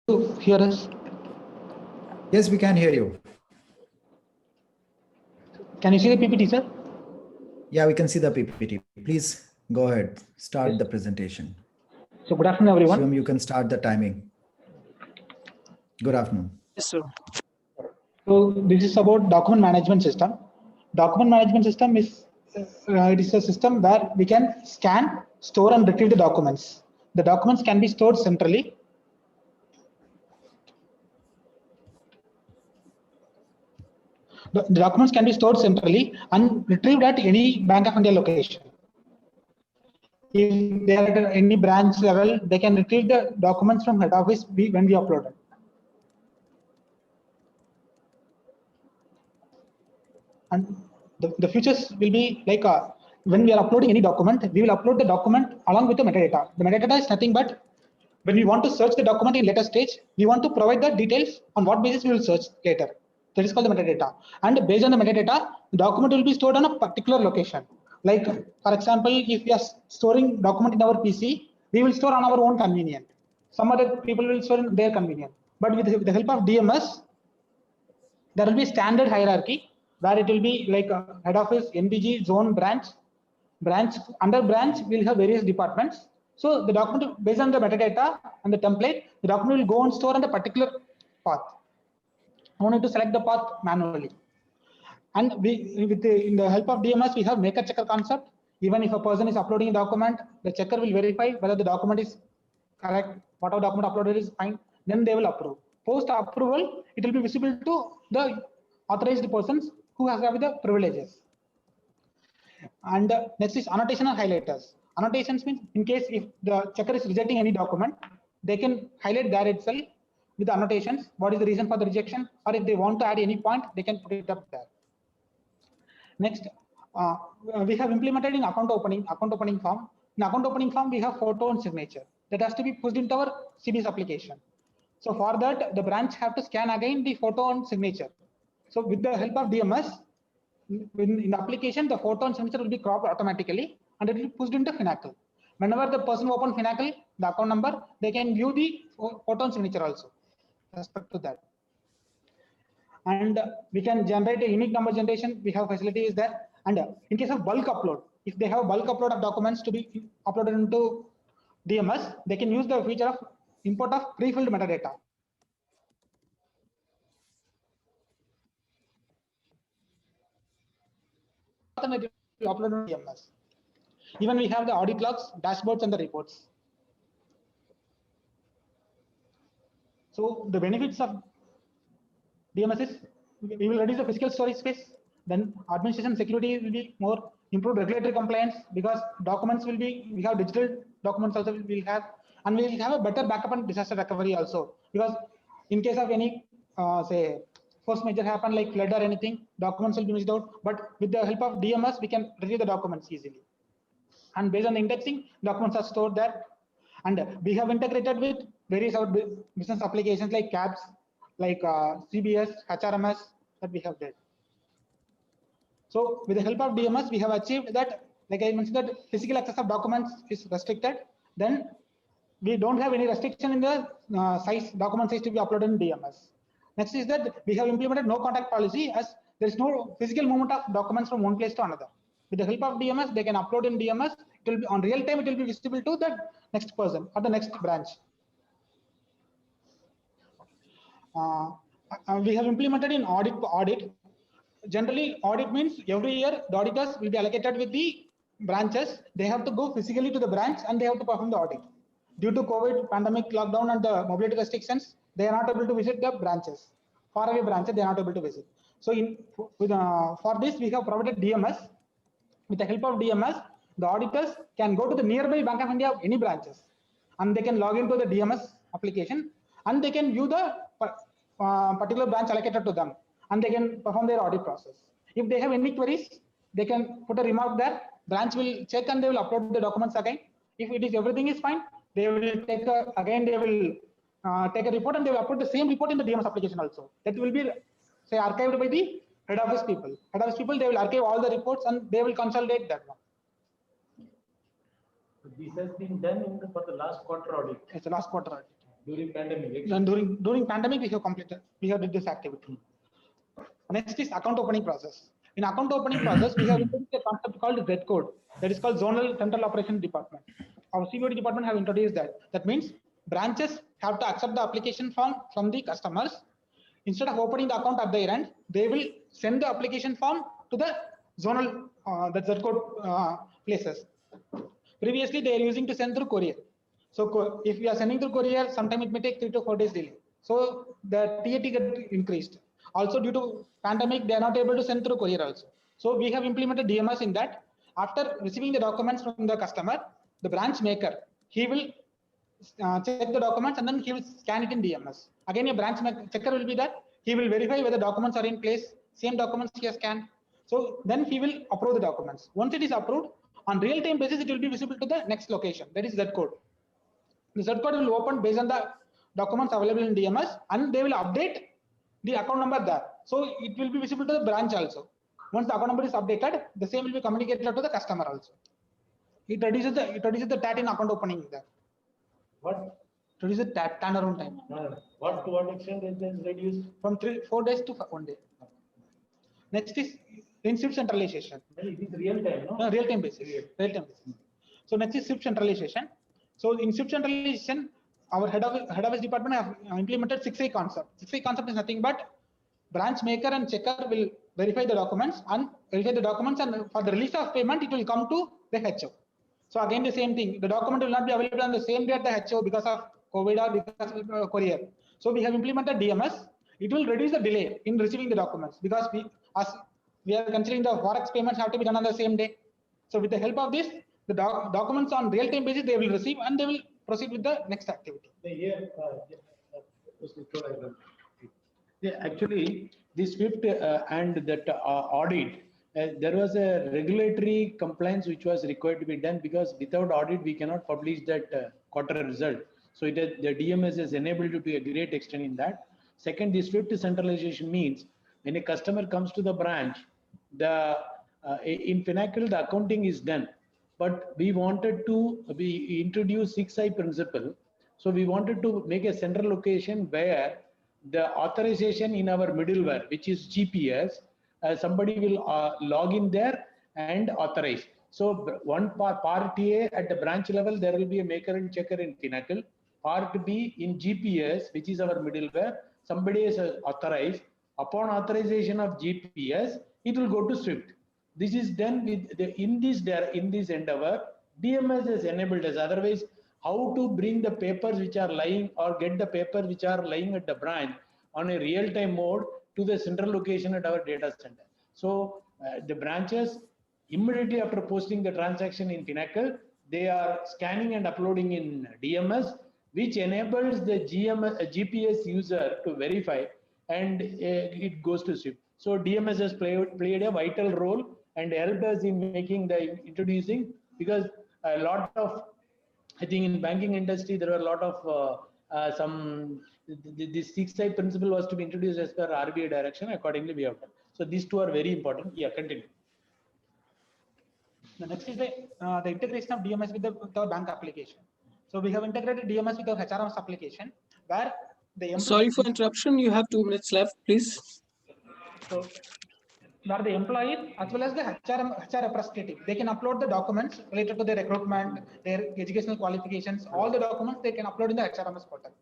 you hear us? Yes, we can hear you. Can you see the PPT, sir? Yeah, we can see the PPT. Please go ahead. Start the presentation. So good afternoon, everyone. Shivam, you can start the timing. Good afternoon. Yes, sir. So this is about document management system. Document management system is it is a system where we can scan, store, and retrieve the documents. The documents can be stored centrally. The documents can be stored centrally and retrieved at any Bank of India location. If they are at any branch level, they can retrieve the documents from head office when we upload it. And the features will be like when we are uploading any document, we will upload the document along with the metadata. The metadata is nothing but when we want to search the document in later stage, we want to provide the details on what basis we will search later. That is called the metadata. And based on the metadata, the document will be stored on a particular location. Like for example, if we are storing document in our PC, we will store on our own convenient. Some other people will store in their convenient. But with the help of DMS, there will be standard hierarchy where it will be like head office, NBG, zone, branch. Under branch will have various departments. So the document based on the metadata and the template, the document will go and store on the particular path. I need to select the path manually. And in the help of DMS, we have maker checker concept. Even if a person is uploading a document, the checker will verify whether the document is correct, whatever document uploaded is fine, then they will approve. Post approval, it will be visible to the authorized persons who have the privileges. And next is annotation and highlighters. Annotations means in case if the checker is rejecting any document, they can highlight there itself with the annotations, what is the reason for the rejection, or if they want to add any point, they can put it up there. Next, we have implemented in account opening form. In account opening form, we have photo and signature that has to be pushed into our CBS application. So for that, the branch have to scan again the photo and signature. So with the help of DMS, in the application, the photo and signature will be cropped automatically and it will be pushed into Finacle. Whenever the person open Finacle, the account number, they can view the photo and signature also. Respect to that. And we can generate a unique number generation. We have facilities there. And in case of bulk upload, if they have bulk upload of documents to be uploaded into DMS, they can use the feature of import of pre-filled metadata. And it will be uploaded to DMS. Even we have the audit logs, dashboards, and the reports. So the benefits of DMS is we will reduce the physical storage space. Then administration security will be more, improved regulatory compliance because documents will be, we have digital documents also we'll have, and we will have a better backup and disaster recovery also, because in case of any say force major happen like flood or anything, documents will be missed out, but with the help of DMS we can retrieve the documents easily, and based on the indexing, documents are stored there. And we have integrated with various business applications like CABS, like CBS, HRMS that we have did. So with the help of DMS, we have achieved that, like I mentioned, that physical access of documents is restricted. Then we don't have any restriction in the document size to be uploaded in DMS. Next is that we have implemented no contact policy, as there is no physical movement of documents from one place to another. With the help of DMS, they can upload in DMS. It will be on real time. It will be visible to the next person or the next branch. We have implemented in audit. Generally, audit means every year the auditors will be allocated with the branches. They have to go physically to the branch and they have to perform the audit. Due to COVID, pandemic, lockdown, and the mobility restrictions, they are not able to visit the branches. Far away branches, they are not able to visit. So, for this, we have provided DMS. With the help of DMS, the auditors can go to the nearby Bank of India, any branches, and they can log into the DMS application, and they can view the particular branch allocated to them, and they can perform their audit process. If they have any queries, they can put a remark there. Branch will check and they will upload the documents again. If it is everything is fine, they will take they will take a report and they will upload the same report in the DMS application also. That will be say archived by the head office people. Head office people, they will archive all the reports and they will consolidate that one. This has been done for the last quarter audit. It's the last quarter audit. During pandemic. And during pandemic, we have did this activity. Next is account opening process. In account opening process, we have introduced a concept called Z code. That is called Zonal Central Operation Department. Our CBOD department have introduced that. That means branches have to accept the application form from the customers. Instead of opening the account at their end, they will send the application form to the zonal the Z code places. Previously, they are using to send through courier. So if we are sending through courier, sometime it may take 3 to 4 days delay. So the TAT get increased. Also due to pandemic, they are not able to send through courier also. So we have implemented DMS in that. After receiving the documents from the customer, the branch maker, he will check the documents and then he will scan it in DMS. Again, a branch checker will be there. He will verify whether documents are in place, same documents he has scanned. So then he will approve the documents. Once it is approved, on real-time basis, it will be visible to the next location. That is Z code. The Z code will open based on the documents available in DMS, and they will update the account number there. So it will be visible to the branch also. Once the account number is updated, the same will be communicated to the customer also. It reduces the TAT in account opening there. What? Reduces TAT turnaround time. No. What to what extent is this reduced? From 4 days to 1 day. Next is in SWIFT centralization. It is real time, no? No, real-time basis. Real-time basis. So next is SWIFT centralization. So in SWIFT centralization, our head office department have implemented 6A concept. 6A concept is nothing but branch maker and checker will verify the documents, and for the release of payment, it will come to the HO. So again, the same thing. The document will not be available on the same day at the HO because of COVID or because of courier. So we have implemented DMS. It will reduce the delay in receiving the documents because we are considering the Forex payments have to be done on the same day. So with the help of this, the documents on real-time basis, they will receive and they will proceed with the next activity. Actually, this SWIFT and that audit, there was a regulatory compliance which was required to be done, because without audit we cannot publish that quarter result. So the DMS has enabled you to a great extent in that. Second, the SWIFT centralization means when a customer comes to the branch, in Finacle the accounting is done, but we wanted to introduce 6I principle. So we wanted to make a central location where the authorization in our middleware, which is GPS, somebody will log in there and authorize. So one part A at the branch level, there will be a maker and checker in Finacle. Part B in GPS, which is our middleware, somebody is authorized. Upon authorization of GPS, it will go to SWIFT. This is done with in this endeavor. DMS has enabled us. Otherwise, how to bring the papers which are lying or get the papers which are lying at the branch on a real-time mode to the central location at our data center. So the branches, immediately after posting the transaction in Finacle, they are scanning and uploading in DMS, which enables the GPS user to verify, and it goes to SWIFT. So DMS has played a vital role and helped us in making introducing, because a lot of, I think in banking industry, there were a lot of this 6I principle was to be introduced as per RBI direction. Accordingly, we have done. So these two are very important. Yeah, continue. The next is the integration of DMS with our bank application. So we have integrated DMS with our HRMS application, where the Sorry for interruption. You have 2 minutes left, please. So where the employee as well as the HR representative, they can upload the documents related to their recruitment, their educational qualifications, all the documents they can upload in the HRMS portal.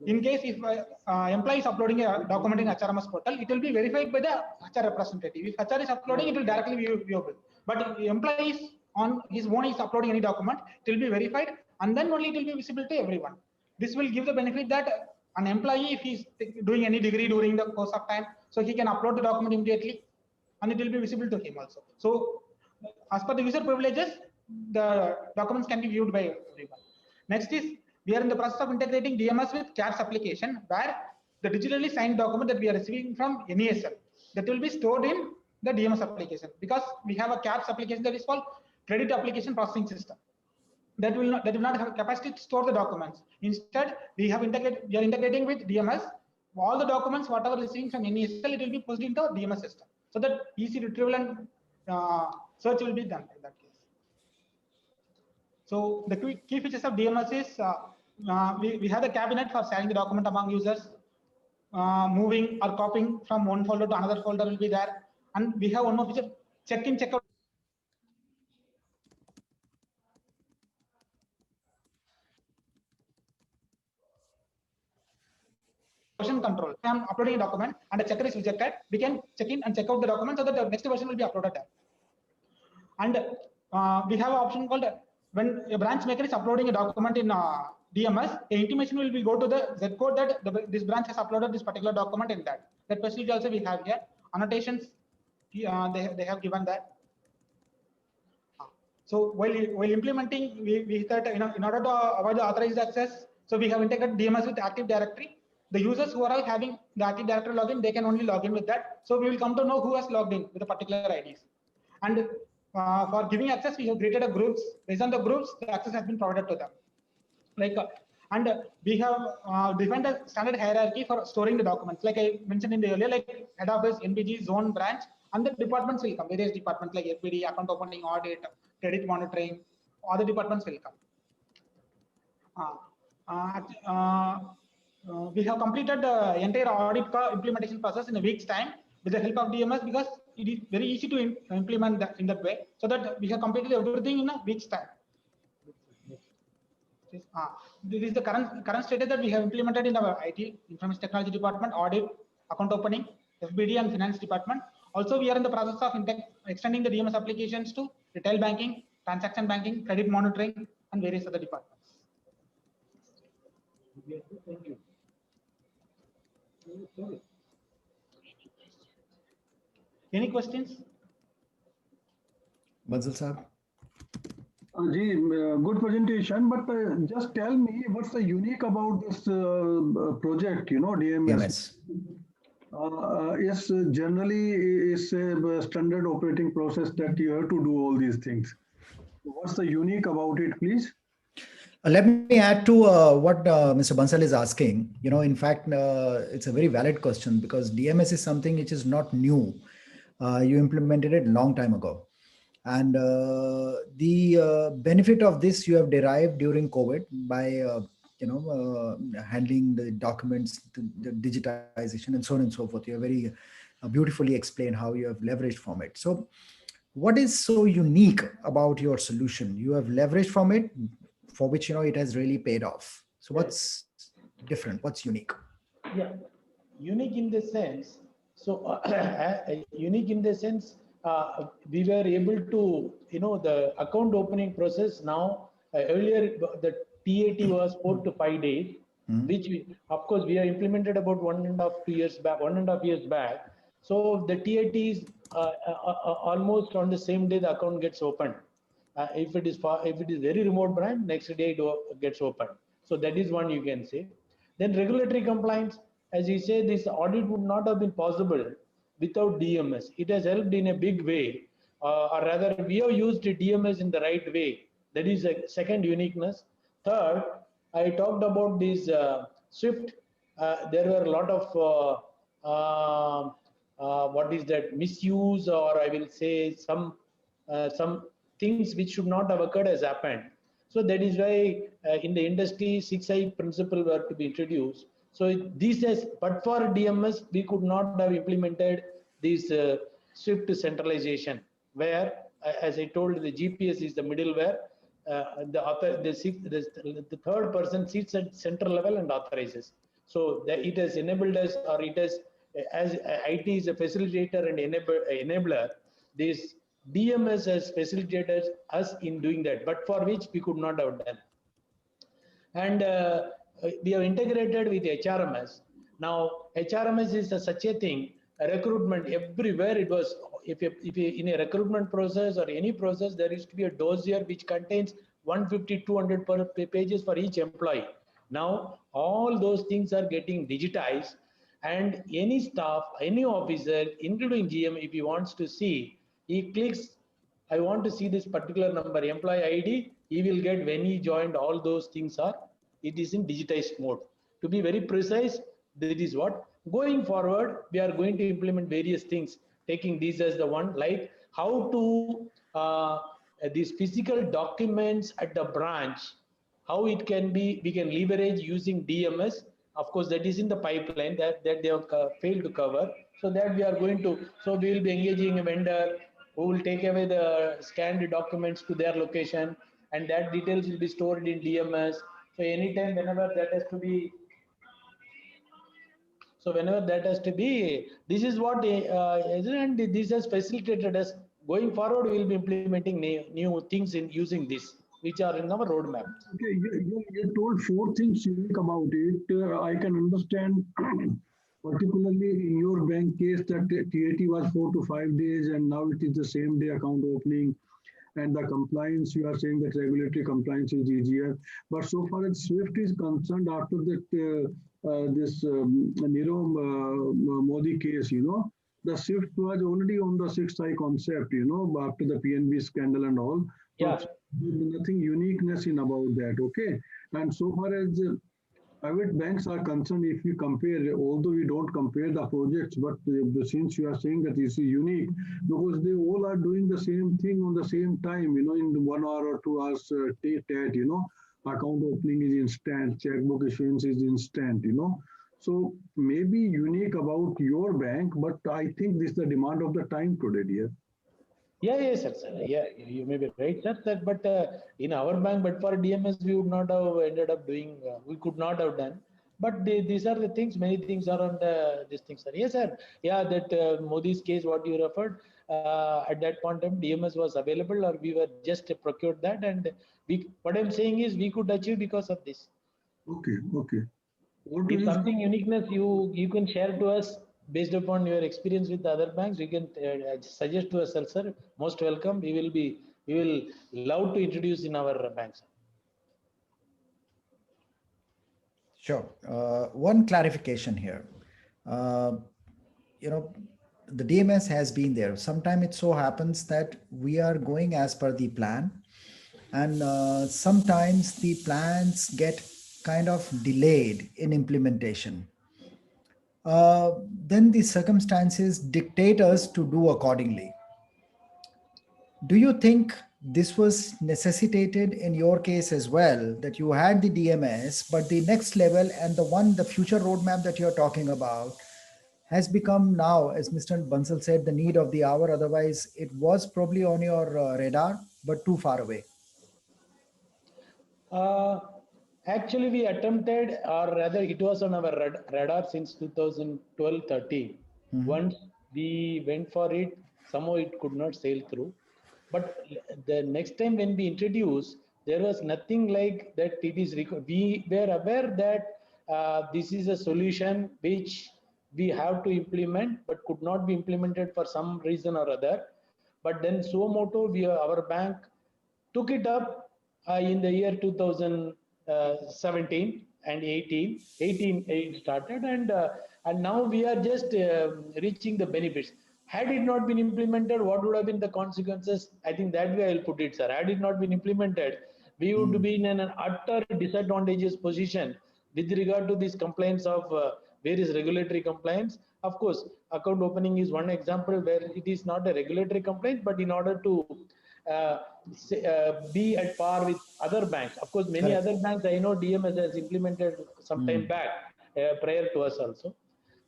In case if employee is uploading a document in HRMS portal, it will be verified by the HR representative. If HR is uploading, it will directly be viewable. But if the employee is on his own is uploading any document, it will be verified and then only it will be visible to everyone. This will give the benefit that an employee, if he is doing any degree during the course of time, so he can upload the document immediately and it will be visible to him also. So as per the user privileges, the documents can be viewed by everyone. Next is, we are in the process of integrating DMS with CAPS application, where the digitally signed document that we are receiving from NESL, that will be stored in the DMS application, because we have a CAPS application that is called Credit Application Processing System. That will not have capacity to store the documents. Instead, we are integrating with DMS. All the documents, whatever receiving from NESL, it will be pushed into a DMS system, so that easy retrieval and search will be done in that case. So the key features of DMS is we have the cabinet for sharing the document among users. Moving or copying from one folder to another folder will be there. And we have one more feature, check-in, check-out. Version control. I am uploading a document and a checker is rejected. We can check in and check out the document so that the next version will be uploaded there. And we have an option called when a branch maker is uploading a document in DMS, the intimation will be go to the Z code that this branch has uploaded this particular document in that. That facility also we have here. Annotations, they have given that. So while implementing, we thought in order to avoid the authorized access, so we have integrated DMS with Active Directory. The users who are all having the Active Directory login, they can only log in with that. So we will come to know who has logged in with a particular IDs. And for giving access, we have created a groups. Based on the groups, the access has been provided to them. Like and we have defined a standard hierarchy for storing the documents. Like I mentioned in the earlier, like head office, NBG, zone, branch, and the departments will come. Various departments like FPD, account opening, audit, credit monitoring, other departments will come. We have completed the entire audit implementation process in a week's time with the help of DMS because it is very easy to implement that in that way. So that we have completed everything in a week's time. This is the current status that we have implemented in our IT, Information Technology Department, audit, account opening, FBD, and finance department. Also, we are in the process of extending the DMS applications to retail banking, transaction banking, credit monitoring, and various other departments. Thank you. Any questions? Bansal Sahab? Good presentation, but just tell me what's the unique about this project, DMS. Yes, generally is a standard operating process that you have to do all these things. What's the unique about it, please? Let me add to what Mr. Bansal is asking. In fact, it's a very valid question because DMS is something which is not new. You implemented it a long time ago. And the benefit of this you have derived during COVID by handling the documents, the digitization, and so on and so forth. You have very beautifully explained how you have leveraged from it. So, what is so unique about your solution? You have leveraged from it, for which it has really paid off. So, what's different? What's unique? Yeah, unique in the sense. So, unique in the sense. We were able to, the account opening process now, earlier the TAT was 4 to 5 days, which of course we have implemented about 1.5 years back. So the TAT is almost on the same day the account gets opened. If it is very remote branch, next day it gets opened. So that is one you can say. Then regulatory compliance, as you say, this audit would not have been possible without DMS. It has helped in a big way, or rather we have used DMS in the right way. That is a second uniqueness. Third, I talked about this Swift. There were a lot of what is that, misuse, or I will say some things which should not have occurred has happened. So that is why in the industry 6I principle were to be introduced. So this has, but for DMS, we could not have implemented this Swift centralization, where, as I told, the GPS is the middleware. The third person sits at central level and authorizes. So it has enabled us, or it has, as IT is a facilitator and enabler, this DMS has facilitated us in doing that, but for which we could not have done. And we have integrated with HRMS. Now, HRMS is such a thing, a recruitment everywhere. It was, if you in a recruitment process or any process, there used to be a dossier which contains 150, 200 pages for each employee. Now, all those things are getting digitized, and any staff, any officer, including GM, if he wants to see, he clicks, I want to see this particular number, employee ID, he will get when he joined. All those things are, it is in digitized mode. To be very precise, that is what. Going forward, we are going to implement various things, taking these as the one, like how to, these physical documents at the branch, how it can be, we can leverage using DMS. Of course, that is in the pipeline that they have failed to cover. So that we are going to, so we will be engaging a vendor who will take away the scanned documents to their location, and that details will be stored in DMS. So anytime, whenever that has to be, this is what, and this has facilitated us. Going forward, we will be implementing new things in using this, which are in our roadmap. Okay, you told 4 things unique about it. I can understand, particularly in your bank case, that TAT was 4 to 5 days, and now it is the same day account opening. And the compliance, you are saying that regulatory compliance is easier. But so far as SWIFT is concerned, after that this Nirav Modi case, the SWIFT was already on the 6i concept, after the PNB scandal and all. Yeah. So nothing uniqueness in about that. Okay. And so far as private banks are concerned, if we compare, although we don't compare the projects, but since you are saying that this is unique, because they all are doing the same thing on the same time, in 1 hour or 2 hours, account opening is instant, checkbook issuance is instant, So maybe unique about your bank, but I think this is the demand of the time today, dear. Yes, sir. Yeah, you may be right, sir. But in our bank, but for DMS, we would not have ended up doing. We could not have done. But these are the things. Many things are on these things, sir. Yes, sir. Yeah, that Modi's case, what you referred, at that point in time, DMS was available, or we were just procured that, and what I'm saying is we could achieve because of this. Okay. If something uniqueness you can share to us based upon your experience with the other banks, you can suggest to us, sir. Most welcome. We will love to introduce in our banks. Sure. One clarification here. The DMS has been there. Sometimes it so happens that we are going as per the plan, and sometimes the plans get kind of delayed in implementation. Then the circumstances dictate us to do accordingly. Do you think this was necessitated in your case as well, that you had the DMS, but the next level and the future roadmap that you're talking about has become now, as Mr. Bansal said, the need of the hour? Otherwise, it was probably on your radar, but too far away. Actually, we attempted, or rather it was on our radar since 2012-13. Once we went for it, somehow it could not sail through. But the next time when we introduced, there was nothing like that. It is we were aware that this is a solution which we have to implement, but could not be implemented for some reason or other. But then suo moto, our bank took it up in the year 2017 and 18. 18 it started, and now we are just reaching the benefits. Had it not been implemented, what would have been the consequences? I think that way I'll put it, sir. Had it not been implemented, we would be in an utter disadvantageous position with regard to these complaints of various regulatory compliance. Of course, account opening is one example where it is not a regulatory complaint, but in order to be at par with other banks. Of course, many other banks, I know DMS has implemented some time back prior to us also.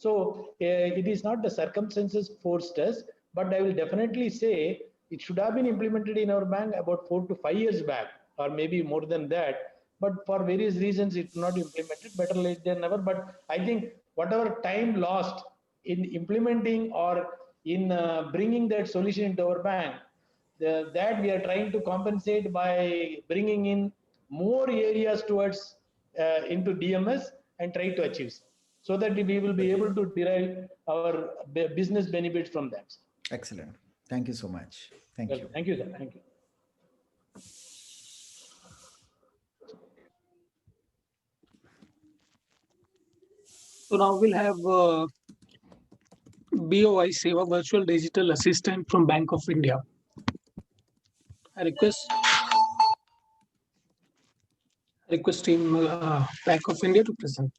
So it is not the circumstances forced us, but I will definitely say it should have been implemented in our bank about 4 to 5 years back, or maybe more than that. But for various reasons, it's not implemented. Better late than never. But I think whatever time lost in implementing or in bringing that solution into our bank, that we are trying to compensate by bringing in more areas towards into DMS and try to achieve, so that we will be able to derive our business benefits from that. Excellent. Thank you so much. Thank you. Thank you, sir. Thank you. So now we'll have BOI Seva, Virtual Digital Assistant from Bank of India. I request team Bank of India to present.